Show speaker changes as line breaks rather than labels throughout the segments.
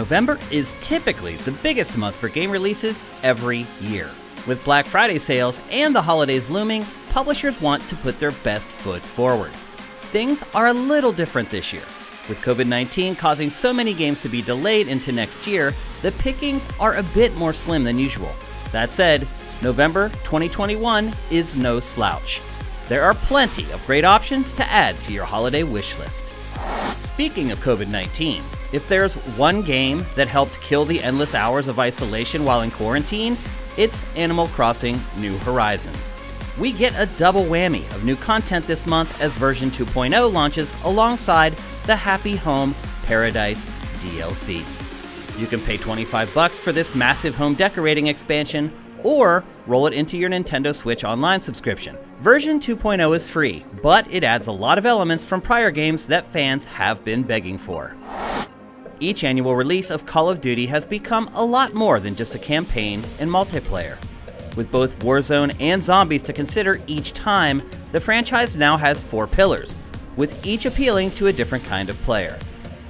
November is typically the biggest month for game releases every year. With Black Friday sales and the holidays looming, publishers want to put their best foot forward. Things are a little different this year. With COVID-19 causing so many games to be delayed into next year, the pickings are a bit more slim than usual. That said, November 2021 is no slouch. There are plenty of great options to add to your holiday wish list. Speaking of COVID-19, if there's one game that helped kill the endless hours of isolation while in quarantine, it's Animal Crossing: New Horizons. We get a double whammy of new content this month as version 2.0 launches alongside the Happy Home Paradise DLC. You can pay $25 for this massive home decorating expansion, or roll it into your Nintendo Switch Online subscription. Version 2.0 is free, but it adds a lot of elements from prior games that fans have been begging for. Each annual release of Call of Duty has become a lot more than just a campaign and multiplayer. With both Warzone and Zombies to consider each time, the franchise now has 4 pillars, with each appealing to a different kind of player.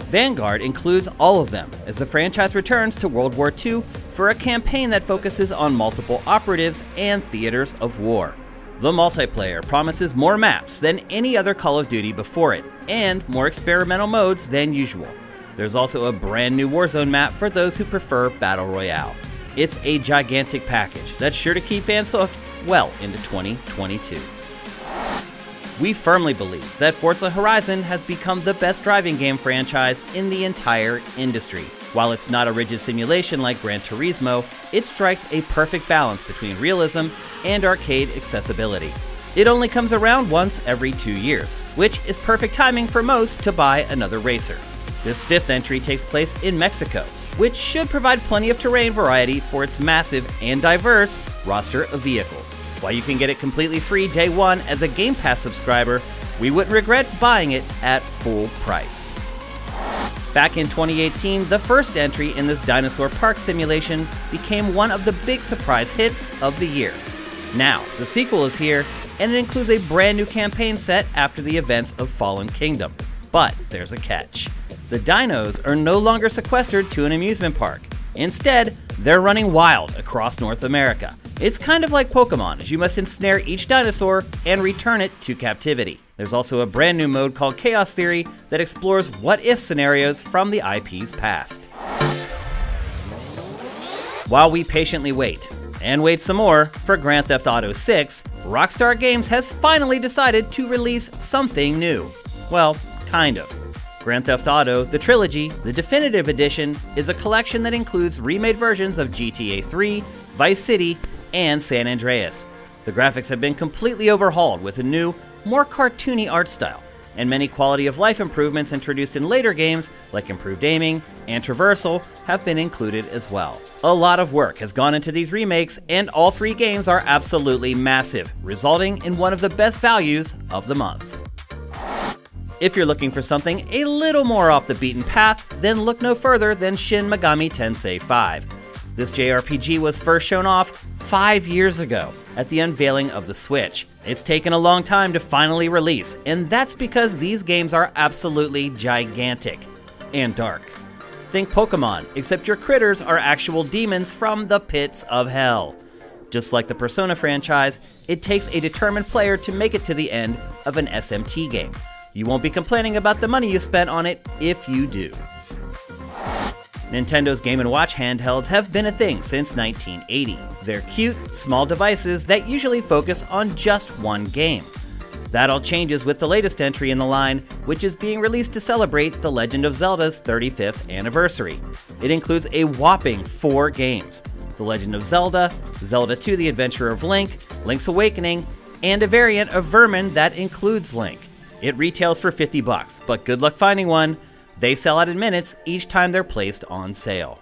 Vanguard includes all of them, as the franchise returns to World War II for a campaign that focuses on multiple operatives and theaters of war. The multiplayer promises more maps than any other Call of Duty before it, and more experimental modes than usual. There's also a brand new Warzone map for those who prefer Battle Royale. It's a gigantic package that's sure to keep fans hooked well into 2022. We firmly believe that Forza Horizon has become the best driving game franchise in the entire industry. While it's not a rigid simulation like Gran Turismo, it strikes a perfect balance between realism and arcade accessibility. It only comes around once every 2 years, which is perfect timing for most to buy another racer. This 5th entry takes place in Mexico, which should provide plenty of terrain variety for its massive and diverse roster of vehicles. While you can get it completely free day one as a Game Pass subscriber, we wouldn't regret buying it at full price. Back in 2018, the first entry in this dinosaur park simulation became one of the big surprise hits of the year. Now, the sequel is here, and it includes a brand new campaign set after the events of Fallen Kingdom. But there's a catch. The dinos are no longer sequestered to an amusement park. Instead, they're running wild across North America. It's kind of like Pokemon, as you must ensnare each dinosaur and return it to captivity. There's also a brand new mode called Chaos Theory that explores what-if scenarios from the IP's past. While we patiently wait, and wait some more, for Grand Theft Auto 6, Rockstar Games has finally decided to release something new. Well, kind of. Grand Theft Auto, the Trilogy, the Definitive Edition, is a collection that includes remade versions of GTA 3, Vice City, and San Andreas. The graphics have been completely overhauled with a new, more cartoony art style, and many quality of life improvements introduced in later games, like improved aiming and traversal, have been included as well. A lot of work has gone into these remakes, and all 3 games are absolutely massive, resulting in one of the best values of the month. If you're looking for something a little more off the beaten path, then look no further than Shin Megami Tensei 5. This JRPG was first shown off 5 years ago at the unveiling of the Switch. It's taken a long time to finally release, and that's because these games are absolutely gigantic and dark. Think Pokemon, except your critters are actual demons from the pits of hell. Just like the Persona franchise, it takes a determined player to make it to the end of an SMT game. You won't be complaining about the money you spent on it if you do. Nintendo's Game & Watch handhelds have been a thing since 1980. They're cute, small devices that usually focus on just one game. That all changes with the latest entry in the line, which is being released to celebrate The Legend of Zelda's 35th anniversary. It includes a whopping 4 games: The Legend of Zelda, Zelda 2: The Adventure of Link, Link's Awakening, and a variant of Vermin that includes Link. It retails for $50, but good luck finding one. They sell out in minutes each time they're placed on sale.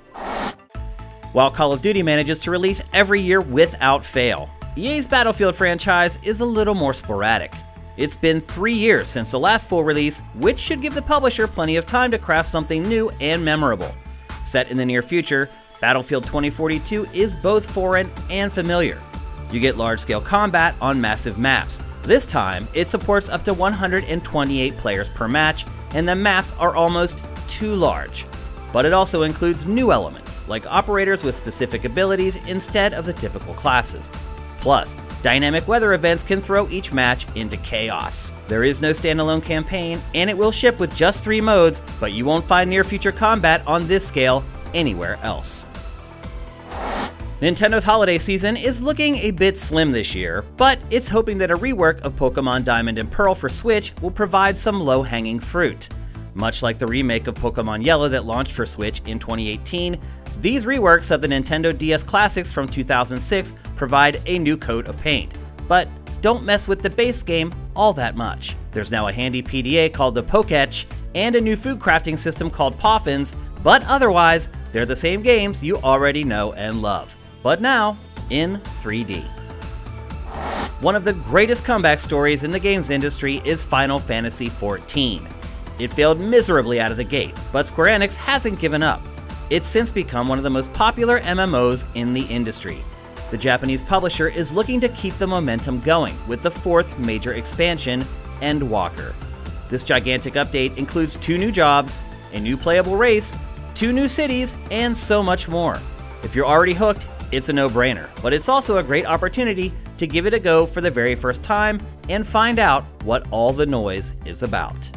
While Call of Duty manages to release every year without fail, EA's Battlefield franchise is a little more sporadic. It's been 3 years since the last full release, which should give the publisher plenty of time to craft something new and memorable. Set in the near future, Battlefield 2042 is both foreign and familiar. You get large-scale combat on massive maps. This time, it supports up to 128 players per match, and the maps are almost too large. but it also includes new elements, like operators with specific abilities instead of the typical classes. Plus, dynamic weather events can throw each match into chaos. There is no standalone campaign, and it will ship with just 3 modes, but you won't find near-future combat on this scale anywhere else. Nintendo's holiday season is looking a bit slim this year, but it's hoping that a rework of Pokémon Diamond and Pearl for Switch will provide some low-hanging fruit. Much like the remake of Pokémon Yellow that launched for Switch in 2018, these reworks of the Nintendo DS classics from 2006 provide a new coat of paint, but don't mess with the base game all that much. There's now a handy PDA called the Poketch, and a new food crafting system called Poffins, but otherwise, they're the same games you already know and love, but now in 3D. One of the greatest comeback stories in the games industry is Final Fantasy XIV. It failed miserably out of the gate, but Square Enix hasn't given up. It's since become one of the most popular MMOs in the industry. The Japanese publisher is looking to keep the momentum going with the 4th major expansion, Endwalker. This gigantic update includes 2 new jobs, a new playable race, 2 new cities, and so much more. If you're already hooked, it's a no-brainer, but it's also a great opportunity to give it a go for the very first time and find out what all the noise is about.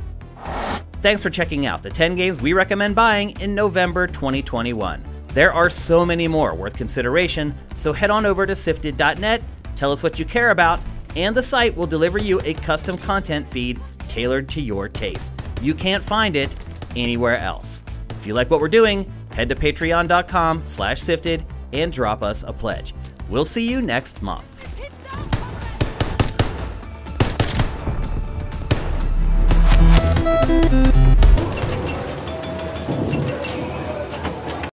Thanks for checking out the 10 games we recommend buying in November 2021. There are so many more worth consideration, so head on over to SIFTD.net, tell us what you care about, and the site will deliver you a custom content feed tailored to your taste. You can't find it anywhere else. If you like what we're doing, head to patreon.com/SIFTD and drop us a pledge. We'll see you next month.